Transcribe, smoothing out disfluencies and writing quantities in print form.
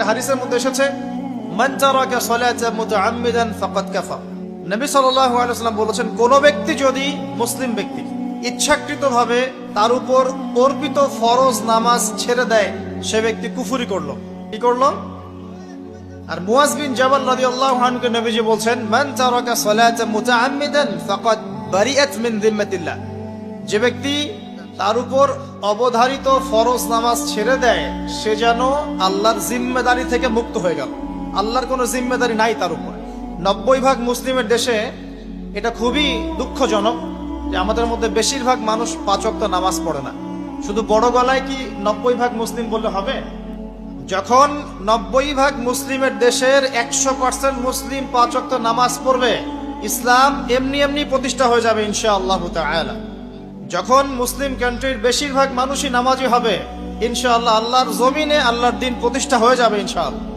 হাদিসের মধ্যে এসেছে, মান তারাকা সালাতা মুতাআম্মিদান ফাকাদ কাফার। নবী সাল্লাল্লাহু আলাইহি ওয়াসাল্লাম বলেছেন, কোন ব্যক্তি যদি, মুসলিম ব্যক্তি, ইচ্ছাকৃতভাবে তার উপর অর্পিত ফরজ নামাজ ছেড়ে দেয়, সে ব্যক্তি কুফরি করলো। কি করলো? আর মুয়াজ বিন জাবাল রাদিয়াল্লাহু আনহুকে নবীজি বলছেন, মান তারাকা সালাতা মুতাআম্মিদান ফাকাদ বারিআত মিন যিম্মাতিল্লাহ। যে ব্যক্তি তার উপর অবধারিত ফরজ নামাজ ছেড়ে দেয়, সে যেন আল্লাহর জিম্মেদারি থেকে মুক্ত হয়ে গেল। আল্লাহর কোনো জিম্মেদারি নাই তার উপরে। 90% মুসলিমের দেশে এটা খুবই দুঃখজনক যে আমাদের মধ্যে বেশিরভাগ মানুষ 5 ওয়াক্ত নামাজ পড়ে না। শুধু বড় গলায় কি 90% মুসলিম বললে হবে? যখন 90% মুসলিমের দেশের 100% মুসলিম 5 ওয়াক্ত নামাজ পড়বে, ইসলাম এমনি এমনি প্রতিষ্ঠা হয়ে যাবে ইনশাআল্লাহ তাআলা। যখন মুসলিম কান্ট্রির বেশিরভাগ মানুষই নামাজি হবে, ইনশাআল্লাহ আল্লাহর জমিনে আল্লাহর দ্বীন প্রতিষ্ঠা হয়ে যাবে ইনশাআল্লাহ।